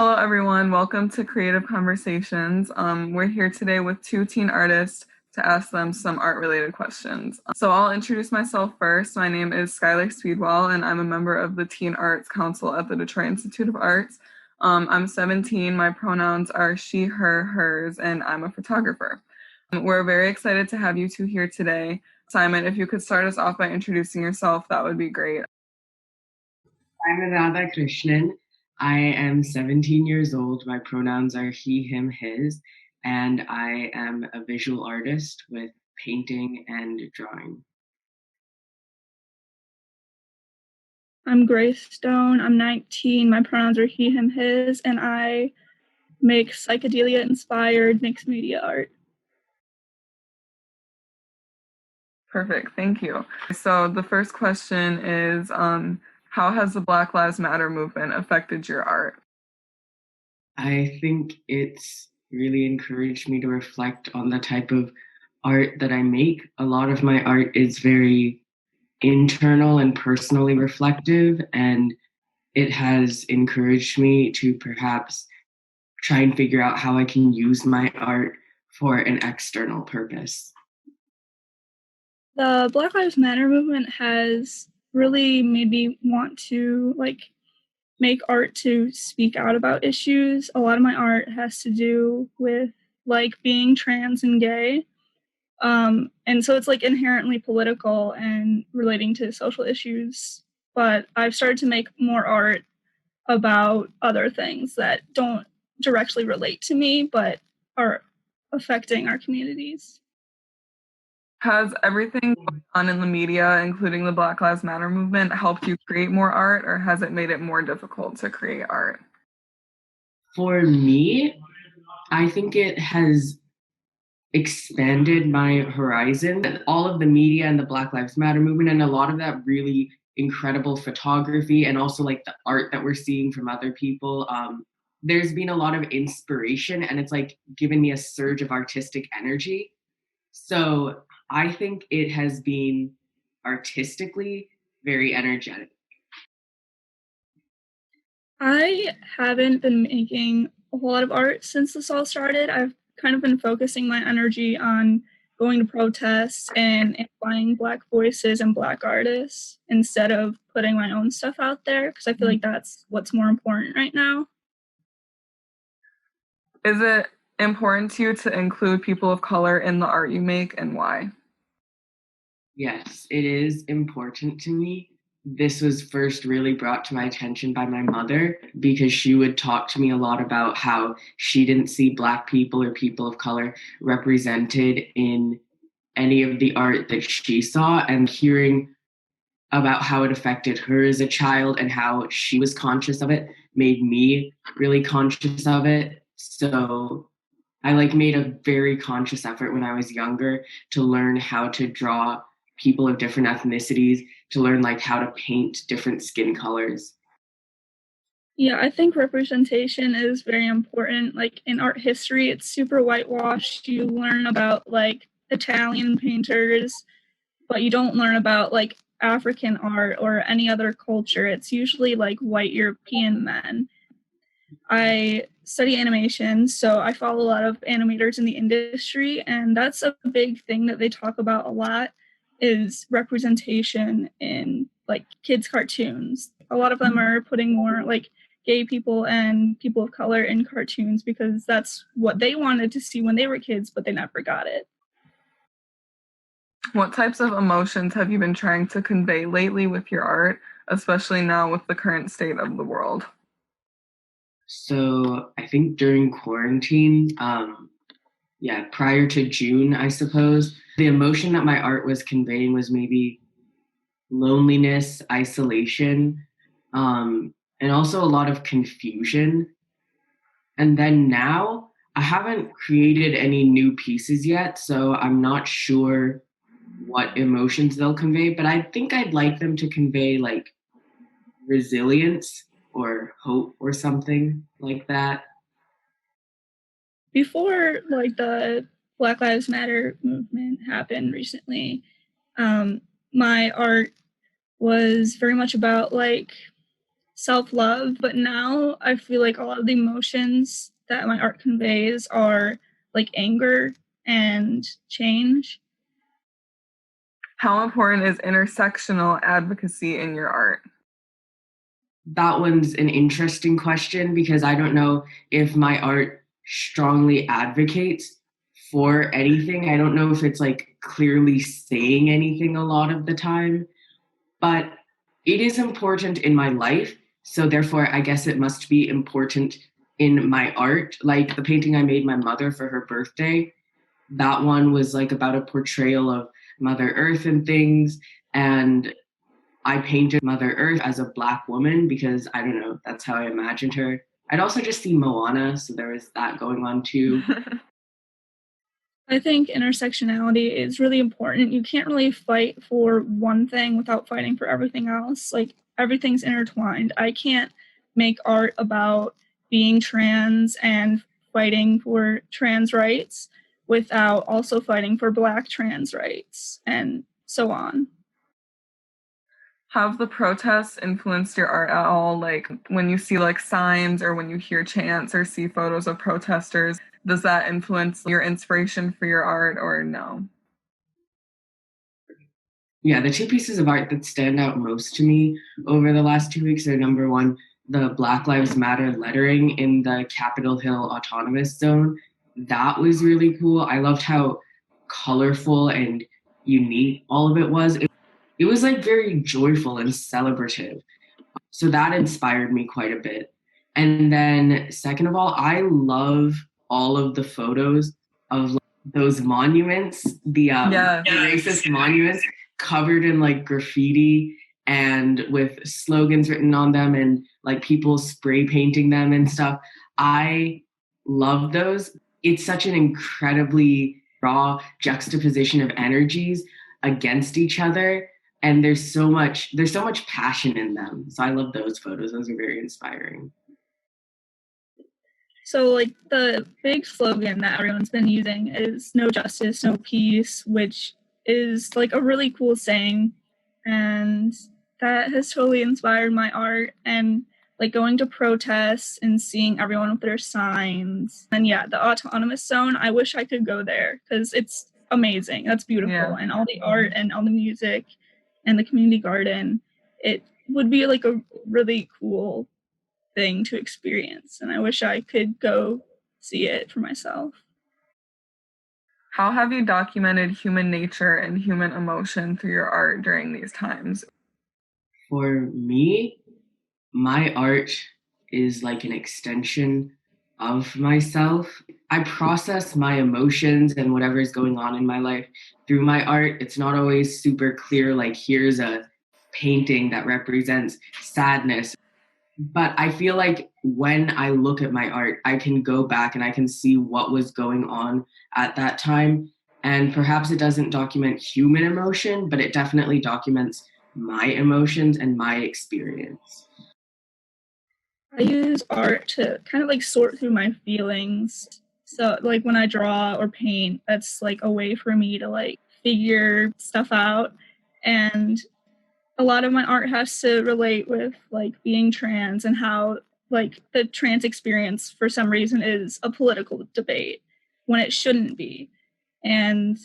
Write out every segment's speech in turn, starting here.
Hello, everyone. Welcome to Creative Conversations. We're here today with two teen artists to ask them some art-related questions. So I'll introduce myself first. My name is Skylar Speedwell, and I'm a member of the Teen Arts Council at the Detroit Institute of Arts. I'm 17. My pronouns are she, her, hers, and I'm a photographer. We're very excited to have you two here today. Simon, if you could start us off by introducing yourself, that would be great. Simon Radhakrishnan. I am 17 years old. My pronouns are he, him, his, and I am a visual artist with painting and drawing. I'm Grace Stone. I'm 19. My pronouns are he, him, his, and I make psychedelia-inspired mixed media art. Perfect. Thank you. So the first question is, how has the Black Lives Matter movement affected your art? I think it's really encouraged me to reflect on the type of art that I make. A lot of my art is very internal and personally reflective, and it has encouraged me to perhaps try and figure out how I can use my art for an external purpose. The Black Lives Matter movement has really made me want to make art to speak out about issues. A lot of my art has to do with being trans and gay. And so it's inherently political and relating to social issues. But I've started to make more art about other things that don't directly relate to me, but are affecting our communities. Has everything going on in the media, including the Black Lives Matter movement, helped you create more art, or has it made it more difficult to create art? For me, I think it has expanded my horizon. All of the media and the Black Lives Matter movement, and a lot of that really incredible photography, and also the art that we're seeing from other people. There's been a lot of inspiration, and it's given me a surge of artistic energy. So I think it has been artistically very energetic. I haven't been making a whole lot of art since this all started. I've kind of been focusing my energy on going to protests and amplifying Black voices and Black artists instead of putting my own stuff out there, because I feel like that's what's more important right now. Is it important to you to include people of color in the art you make, and why? Yes, it is important to me. This was first really brought to my attention by my mother, because she would talk to me a lot about how she didn't see Black people or people of color represented in any of the art that she saw, and hearing about how it affected her as a child and how she was conscious of it made me really conscious of it. So I made a very conscious effort when I was younger to learn how to draw people of different ethnicities, to learn how to paint different skin colors. Yeah, I think representation is very important. In art history, it's super whitewashed. You learn about Italian painters, but you don't learn about African art or any other culture. It's usually white European men. I study animation, so I follow a lot of animators in the industry, and that's a big thing that they talk about a lot, is representation in kids cartoons. A lot of them are putting more gay people and people of color in cartoons because that's what they wanted to see when they were kids, but they never got it. What types of emotions have you been trying to convey lately with your art, especially now with the current state of the world? So I think during quarantine, prior to June, I suppose, the emotion that my art was conveying was maybe loneliness, isolation, and also a lot of confusion. And then now, I haven't created any new pieces yet, so I'm not sure what emotions they'll convey, but I think I'd like them to convey resilience or hope or something like that. Before the Black Lives Matter movement happened recently, my art was very much about self-love, but now I feel like a lot of the emotions that my art conveys are like anger and change. How important is intersectional advocacy in your art? That one's an interesting question because I don't know if my art strongly advocates for anything. I don't know if it's like clearly saying anything a lot of the time, but it is important in my life. So therefore, I guess it must be important in my art. Like the painting I made my mother for her birthday, that one was like about a portrayal of Mother Earth and things. And I painted Mother Earth as a Black woman because I don't know, that's how I imagined her. I'd also just seen Moana, so there was that going on too. I think intersectionality is really important. You can't really fight for one thing without fighting for everything else. Like everything's intertwined. I can't make art about being trans and fighting for trans rights without also fighting for Black trans rights and so on. Have the protests influenced your art at all? Like when you see like signs or when you hear chants or see photos of protesters, does that influence your inspiration for your art or no? Yeah, the two pieces of art that stand out most to me over the last 2 weeks are number one, the Black Lives Matter lettering in the Capitol Hill Autonomous Zone. That was really cool. I loved how colorful and unique all of it was. It was like very joyful and celebrative. So that inspired me quite a bit. And then, second of all, I love all of the photos of like, those monuments, the racist monuments covered in like graffiti and with slogans written on them and like people spray painting them and stuff. I love those. It's such an incredibly raw juxtaposition of energies against each other, and there's so much passion in them. So I love those photos. Those are very inspiring. So like the big slogan that everyone's been using is no justice, no peace, which is like a really cool saying, and that has totally inspired my art. And like going to protests and seeing everyone with their signs. And yeah, the autonomous zone, I wish I could go there because it's amazing. That's beautiful. Yeah. And all the art and all the music and the community garden, it would be like a really cool thing to experience. And I wish I could go see it for myself. How have you documented human nature and human emotion through your art during these times? For me, my art is like an extension of myself. I process my emotions and whatever is going on in my life through my art. It's not always super clear, like, here's a painting that represents sadness. But I feel like when I look at my art, I can go back and I can see what was going on at that time. And perhaps it doesn't document human emotion, but it definitely documents my emotions and my experience. I use art to kind of like sort through my feelings. So like when I draw or paint, that's like a way for me to like figure stuff out. And a lot of my art has to relate with like being trans and how like the trans experience for some reason is a political debate when it shouldn't be. And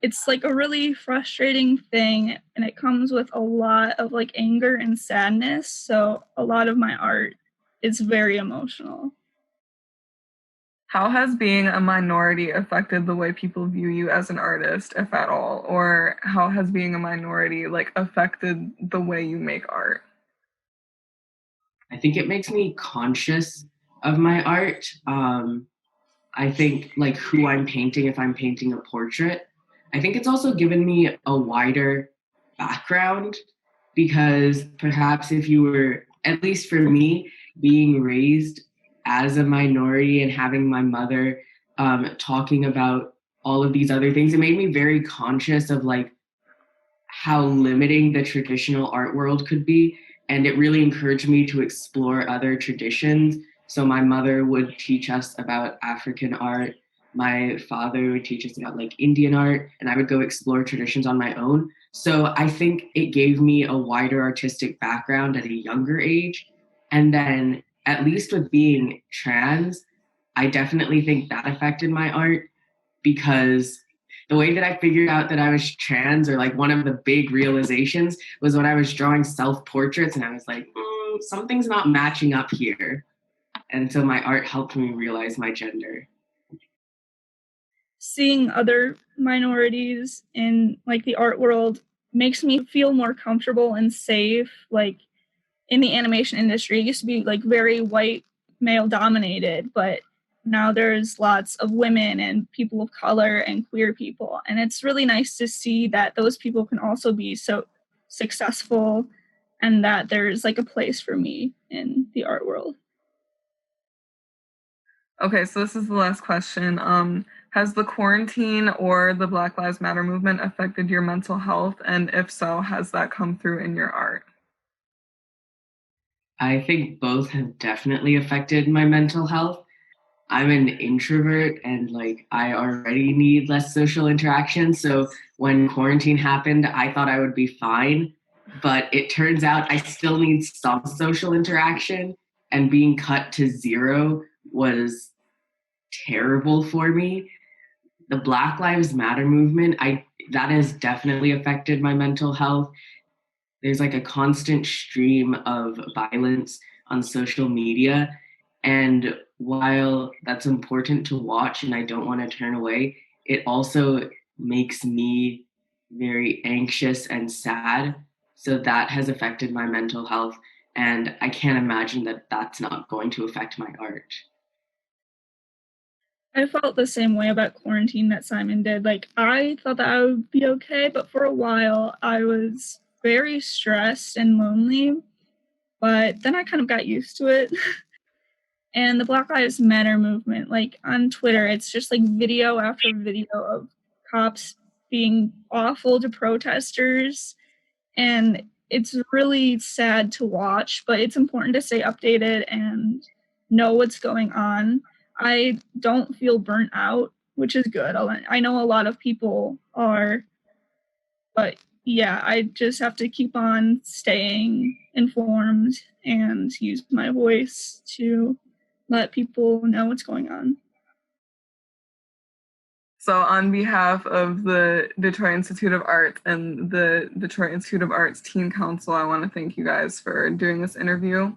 it's like a really frustrating thing, and it comes with a lot of like anger and sadness. So a lot of my art is very emotional. How has being a minority affected the way people view you as an artist, if at all? Or how has being a minority like affected the way you make art? I think it makes me conscious of my art. I think like who I'm painting, if I'm painting a portrait. I think it's also given me a wider background because perhaps if you were, at least for me, being raised as a minority and having my mother talking about all of these other things, it made me very conscious of like how limiting the traditional art world could be. And it really encouraged me to explore other traditions. So my mother would teach us about African art. My father would teach us about like Indian art, and I would go explore traditions on my own. So I think it gave me a wider artistic background at a younger age. And then, at least with being trans, I definitely think that affected my art because the way that I figured out that I was trans, or like one of the big realizations, was when I was drawing self portraits and I was like, something's not matching up here. And so my art helped me realize my gender. Seeing other minorities in like the art world makes me feel more comfortable and safe. Like in the animation industry, it used to be like very white male dominated, but now there's lots of women and people of color and queer people, and it's really nice to see that those people can also be so successful and that there's like a place for me in the art world. Okay, so this is the last question. Has the quarantine or the Black Lives Matter movement affected your mental health? And if so, has that come through in your art? I think both have definitely affected my mental health. I'm an introvert and like I already need less social interaction. So when quarantine happened, I thought I would be fine. But it turns out I still need some social interaction, and being cut to zero was terrible for me. The Black Lives Matter movement, I that has definitely affected my mental health. There's like a constant stream of violence on social media. And while that's important to watch and I don't want to turn away, it also makes me very anxious and sad. So that has affected my mental health. And I can't imagine that that's not going to affect my art. I felt the same way about quarantine that Simon did. Like, I thought that I would be okay, but for a while I was very stressed and lonely. But then I kind of got used to it. And the Black Lives Matter movement, like on Twitter, it's just like video after video of cops being awful to protesters. And it's really sad to watch, but it's important to stay updated and know what's going on. I don't feel burnt out, which is good. I know a lot of people are, but yeah, I just have to keep on staying informed and use my voice to let people know what's going on. So, on behalf of the Detroit Institute of Arts and the Detroit Institute of Arts Teen Council, I want to thank you guys for doing this interview.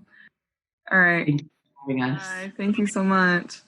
All right. Thank you for having us. Bye. Thank you so much.